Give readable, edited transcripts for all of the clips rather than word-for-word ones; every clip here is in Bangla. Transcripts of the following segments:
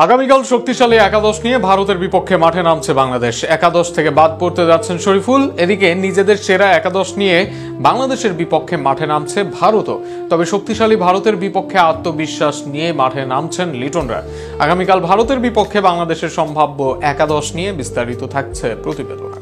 আগামীকাল শক্তিশালী একাদশ নিয়ে ভারতের বিপক্ষে মাঠে নামছে বাংলাদেশ। একাদশ থেকে বাদ পড়তে যাচ্ছেন শরীফুল। এদিকে নিজেদের সেরা একাদশ নিয়ে বাংলাদেশের বিপক্ষে মাঠে নামছে ভারতও। তবে শক্তিশালী ভারতের বিপক্ষে আত্মবিশ্বাস নিয়ে মাঠে নামছেন লিটনরা। আগামীকাল ভারতের বিপক্ষে বাংলাদেশের সম্ভাব্য একাদশ নিয়ে বিস্তারিত থাকছে প্রতিবেদনে।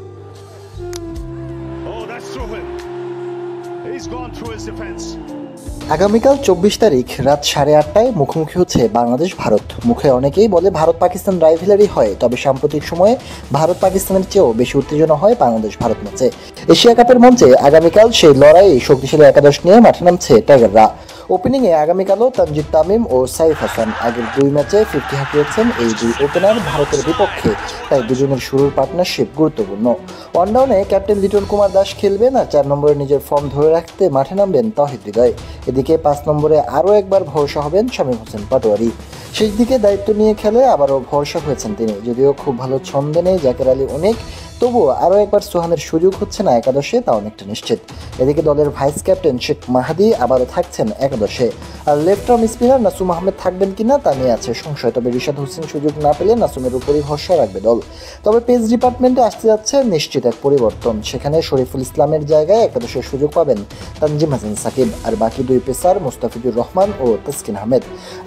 আগামীকাল 24 তারিখ রাত 8:30টায় মুখোমুখি হচ্ছে বাংলাদেশ ভারত। মুখে অনেকেই বলে ভারত পাকিস্তান রাইভেলারি হয়, তবে সাম্প্রতিক সময়ে ভারত পাকিস্তানের চেয়েও বেশি উত্তেজনা হয় বাংলাদেশ ভারত ম্যাচে। এশিয়া কাপের মঞ্চে আগামীকাল সেই লড়াইয়ে শক্তিশালী একাদশ নিয়ে মাঠে নামছে টাইগাররা। ওপেনিংয়ে আগামীকালও তানজিদ তামিম ও সাইফ হাসান। আগের দুই ম্যাচে 50 হাঁকিয়েছেন এই দুই ওপেনার ভারতের বিপক্ষে, তাই দুজনের শুরুর পার্টনারশিপ গুরুত্বপূর্ণ। ওয়ানডাউনে ক্যাপ্টেন লিটন কুমার দাস খেলবেন, আর 4 নম্বরে নিজের ফর্ম ধরে রাখতে মাঠে নামবেন তৌহিদ হৃদয়। এদিকে 5 নম্বরে আরও একবার ভরসা হবেন শামীম হোসেন পাটোয়ারি। শেষ দিকে দায়িত্ব নিয়ে খেলে আবারও ভরসা হয়েছেন তিনি। যদিও খুব ভালো ছন্দে নেই জাকের আলী অনেক, তবুও আরও একবার সোহানের সুযোগ হচ্ছে না একাদশে, তা অনেকটা নিশ্চিত। এদিকে দলের ভাইস ক্যাপ্টেন শেখ মাহাদি আবারও থাকছেন একাদশে, আর left arm spinner Nasum Ahmed থাকবেন কিনা তা নিয়ে আছে সংশয়। তবে রিশাদ হোসেন সুযোগ না পেলে নাসুমের উপরই ভরসা রাখবে দল। তবে পেস ডিপার্টমেন্টে আসতে যাচ্ছে নিশ্চিত এক পরিবর্তন। সেখানে শরীফুল ইসলামের জায়গায় একাদশের সুযোগ পাবেন তানজিম হাসান সাকিব, আর বাকি দুই পেসার মুস্তাফিজুর রহমান ও তাসকিন আহমেদ।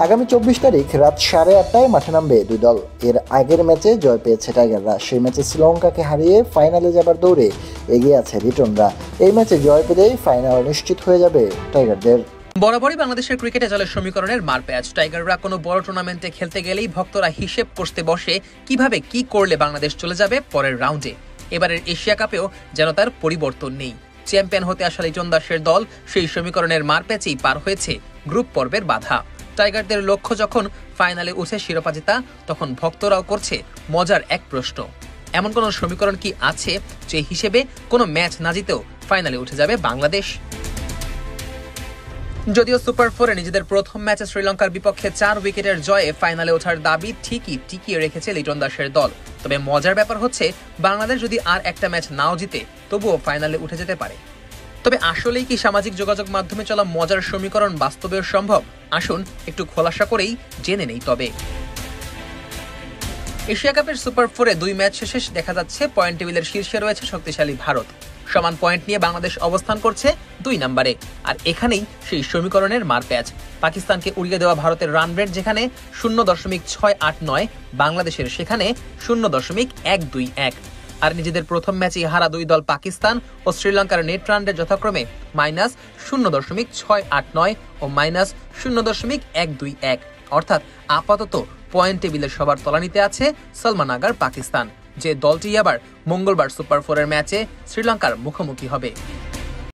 আগামী 24 তারিখ রাত 8:30টায় মাঠে নামবে দুই দল। এর আগের ম্যাচে জয় পেয়েছে টাইগাররা। সেই ম্যাচে শ্রীলঙ্কাকে হারিয়ে ফাইনালে যাবার দৌড়ে এগিয়ে আছে লিটনরা। এই ম্যাচে জয় পেলেই ফাইনাল নিশ্চিত হয়ে যাবে টাইগারদের। বরাবরই বাংলাদেশের ক্রিকেটে চলে সমীকরণের মারপ্যাচ। টাইগাররা কোনো বড় টুর্নামেন্টে খেলতে গেলেই ভক্তরা হিসেব কষতে বসে কিভাবে কি করলে বাংলাদেশ চলে যাবে পরের রাউন্ডে। এবারের এশিয়া কাপেও যেন তার পরিবর্তন নেই। চ্যাম্পিয়ন হতে আসা লিটন দাসের দল সেই সমীকরণের মারপ্যাচেই পার হয়েছে গ্রুপ পর্বের বাধা। টাইগারদের লক্ষ্য যখন ফাইনালে উঠে শিরোপা জেতা, তখন ভক্তরাও করছে মজার এক প্রশ্ন, এমন কোন সমীকরণ কি আছে যে হিসেবে কোনো ম্যাচ না জিতেও ফাইনালে উঠে যাবে বাংলাদেশ? যদিও সুপার 4-এ নিজেদের প্রথম ম্যাচে শ্রীলঙ্কার বিপক্ষে 4 উইকেটের জয়ে ফাইনালে ওঠার দাবি ঠিকই টিকিয়ে রেখেছে লিটন দাসের দল। তবে মজার ব্যাপার হচ্ছে, বাংলাদেশ যদি আর একটা ম্যাচ নাও জিতে তবুও ফাইনালে উঠে যেতে পারে। তবে আসলেই কি সামাজিক যোগাযোগ মাধ্যমে চলা মজার সমীকরণ বাস্তবেও সম্ভব? আসুন একটু খোলাসা করেই জেনে নেই। তবে এশিয়া কাপের সুপার 4-এ 2 ম্যাচ শেষে দেখা যাচ্ছে পয়েন্ট টেবিলের শীর্ষে রয়েছে শক্তিশালী ভারত। সমান পয়েন্ট নিয়ে বাংলাদেশ অবস্থান করছে 2 নম্বরে। আর এখানেই সেই সমীকরণের মারপ্যাচ। পাকিস্তানকে উড়িয়ে দেওয়া ভারতের রান রেট যেখানে 0.689, বাংলাদেশের সেখানে 0.121। আর নিজেদের প্রথম ম্যাচে হারা দুই দল পাকিস্তান ও শ্রীলঙ্কার নেট রান রেট যথাক্রমে -0.689 ও -0.121। অর্থাৎ আপাতত পয়েন্ট টেবিলের সবার তলানিতে আছে সলমান আগার পাকিস্তান, যে দলটি আবার মঙ্গলবার সুপার 4-এর ম্যাচে শ্রীলঙ্কার মুখোমুখি হবে।